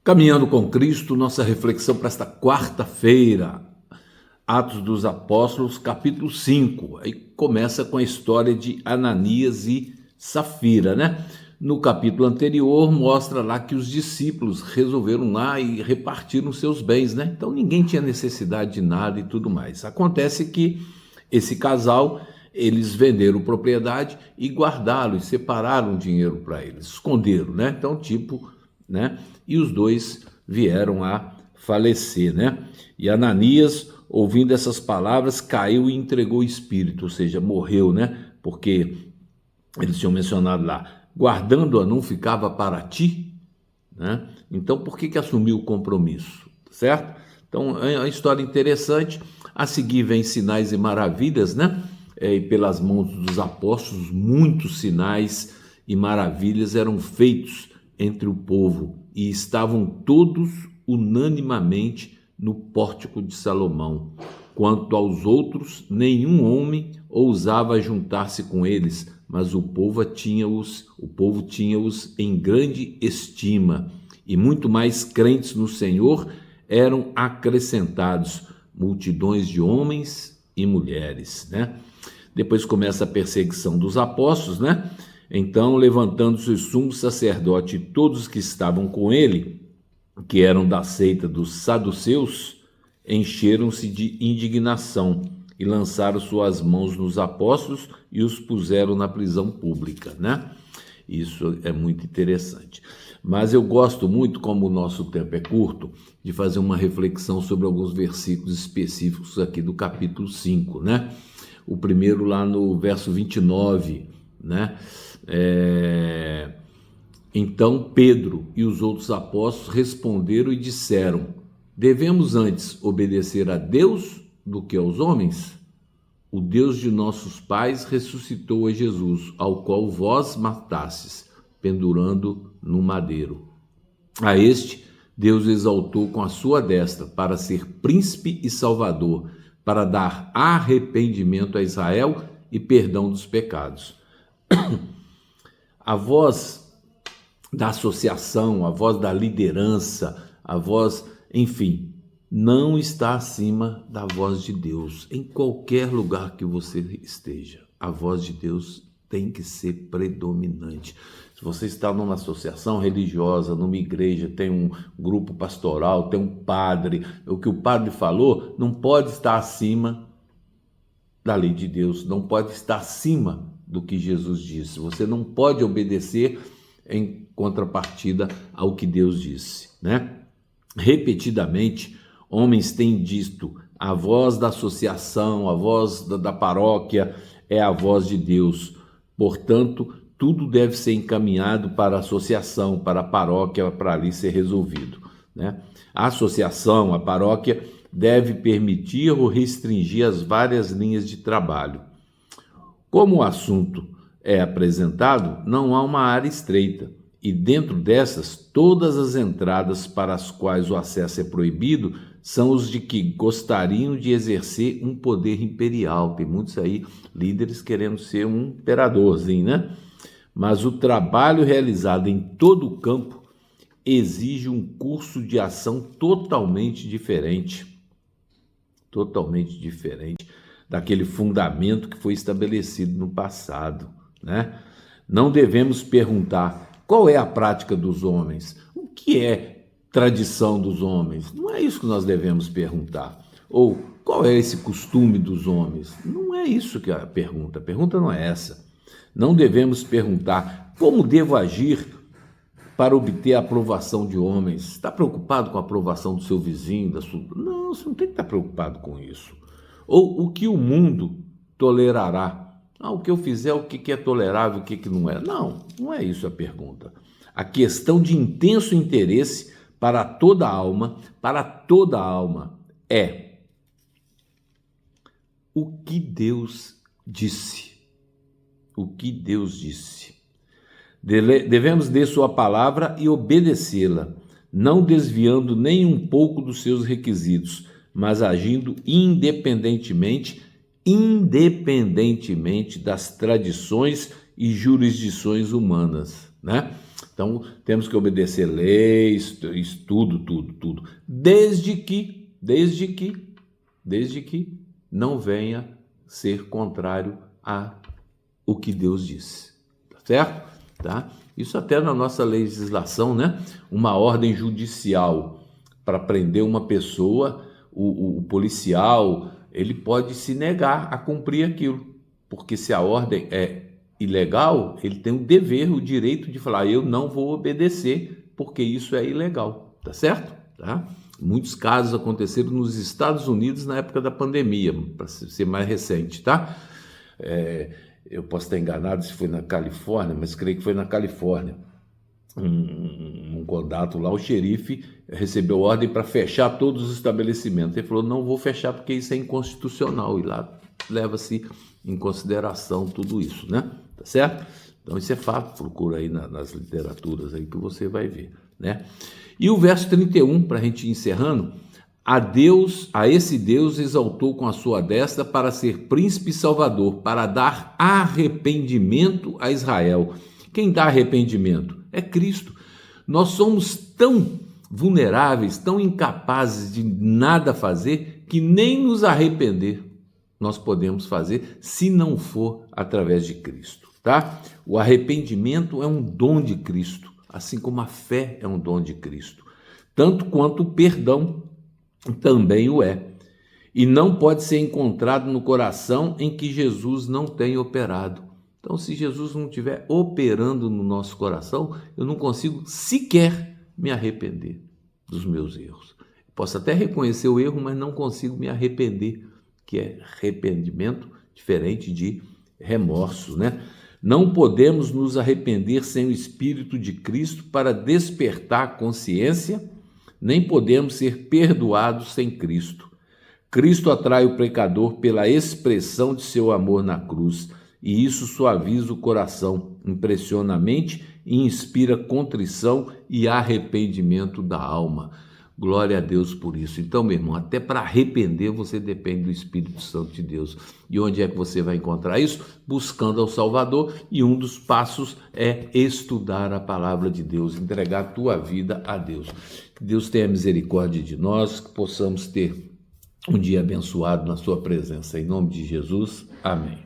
Caminhando com Cristo, nossa reflexão para esta quarta-feira, Atos dos Apóstolos, capítulo 5. Aí começa com a história de Ananias e Safira, né? No capítulo anterior, mostra lá que os discípulos resolveram lá e repartiram seus bens, né? Então ninguém tinha necessidade de nada e tudo mais. Acontece que esse casal, eles venderam propriedade e guardaram e separaram o dinheiro para eles, esconderam, né? Então, né? E os dois vieram a falecer, né? E Ananias, ouvindo essas palavras, caiu e entregou o espírito, ou seja, morreu, né? Porque eles tinham mencionado lá, guardando-a não ficava para ti, né? Então, por que assumiu o compromisso, certo? Então, é uma história interessante. A seguir vem sinais e maravilhas, né? E pelas mãos dos apóstolos, muitos sinais e maravilhas eram feitos entre o povo e estavam todos unanimamente no pórtico de Salomão. Quanto aos outros, nenhum homem ousava juntar-se com eles, mas o povo tinha-os em grande estima, e muito mais crentes no Senhor eram acrescentados, multidões de homens e mulheres, né? Depois começa a perseguição dos apóstolos, né? Então, levantando-se o sumo sacerdote e todos que estavam com ele, que eram da seita dos saduceus, encheram-se de indignação e lançaram suas mãos nos apóstolos e os puseram na prisão pública, né? Isso é muito interessante. Mas eu gosto muito, como o nosso tempo é curto, de fazer uma reflexão sobre alguns versículos específicos aqui do capítulo 5, né? O primeiro lá no verso 29, né? Então Pedro e os outros apóstolos responderam e disseram: devemos antes obedecer a Deus do que aos homens? O Deus de nossos pais ressuscitou a Jesus, ao qual vós matastes, pendurando no madeiro. A este Deus exaltou com a sua destra para ser príncipe e salvador, para dar arrependimento a Israel e perdão dos pecados. A voz da associação, a voz da liderança, a voz, enfim, não está acima da voz de Deus. Em qualquer lugar que você esteja, a voz de Deus tem que ser predominante. Se você está numa associação religiosa, numa igreja, tem um grupo pastoral, tem um padre, o que o padre falou não pode estar acima da lei de Deus, não pode estar acima do que Jesus disse. Você não pode obedecer em contrapartida ao que Deus disse, né? Repetidamente, homens têm dito: a voz da associação, a voz da paróquia é a voz de Deus. Portanto, tudo deve ser encaminhado para a associação, para a paróquia, para ali ser resolvido, né? A associação, a paróquia, deve permitir ou restringir as várias linhas de trabalho. Como o assunto é apresentado, não há uma área estreita, e dentro dessas, todas as entradas para as quais o acesso é proibido são os de que gostariam de exercer um poder imperial. Tem muitos aí, líderes querendo ser um imperadorzinho, né? Mas o trabalho realizado em todo o campo exige um curso de ação totalmente diferente daquele fundamento que foi estabelecido no passado, né? Não devemos perguntar qual é a prática dos homens, o que é tradição dos homens. Não é isso que nós devemos perguntar. Ou qual é esse costume dos homens. Não é isso que a pergunta não é essa. Não devemos perguntar como devo agir para obter a aprovação de homens. Está preocupado com a aprovação do seu vizinho, da sua... Não, você não tem que estar preocupado com isso. Ou o que o mundo tolerará. O que eu fizer, o que é tolerável, o que não é. Não é isso a pergunta. A questão de intenso interesse para toda alma é: o que Deus disse? O que Deus disse? Devemos ler sua palavra e obedecê-la, não desviando nem um pouco dos seus requisitos, mas agindo independentemente das tradições e jurisdições humanas, né? Então, temos que obedecer leis, tudo. Desde que não venha ser contrário a o que Deus disse. Tá certo? Tá? Isso até na nossa legislação, né? Uma ordem judicial para prender uma pessoa, o policial, ele pode se negar a cumprir aquilo. Porque se a ordem é ilegal, ele tem o dever, o direito de falar, eu não vou obedecer, porque isso é ilegal, tá certo? Tá? Muitos casos aconteceram nos Estados Unidos na época da pandemia, para ser mais recente, tá? Eu posso estar enganado se foi na Califórnia, mas creio que foi na Califórnia. Um condado lá, o xerife recebeu ordem para fechar todos os estabelecimentos. Ele falou, não vou fechar porque isso é inconstitucional, e lá leva-se em consideração tudo isso, né? Tá certo? Então isso é fato, procura aí nas literaturas aí que você vai ver, né? E o verso 31, para a gente ir encerrando, a esse Deus exaltou com a sua destra para ser príncipe e salvador, para dar arrependimento a Israel. Quem dá arrependimento? É Cristo. Nós somos tão vulneráveis, tão incapazes de nada fazer, que nem nos arrepender nós podemos fazer se não for através de Cristo, tá? O arrependimento é um dom de Cristo, assim como a fé é um dom de Cristo, tanto quanto o perdão também o é, e não pode ser encontrado no coração em que Jesus não tem operado. Então, se Jesus não estiver operando no nosso coração, eu não consigo sequer me arrepender dos meus erros. Posso até reconhecer o erro, mas não consigo me arrepender, que é arrependimento diferente de remorso, né? Não podemos nos arrepender sem o Espírito de Cristo para despertar a consciência, nem podemos ser perdoados sem Cristo. Cristo atrai o pecador pela expressão de seu amor na cruz, e isso suaviza o coração, impressiona a mente e inspira contrição e arrependimento da alma. Glória a Deus por isso. Então, meu irmão, até para arrepender você depende do Espírito Santo de Deus. E onde é que você vai encontrar isso? Buscando ao Salvador, e um dos passos é estudar a palavra de Deus, entregar a tua vida a Deus. Que Deus tenha misericórdia de nós, que possamos ter um dia abençoado na sua presença. Em nome de Jesus, amém.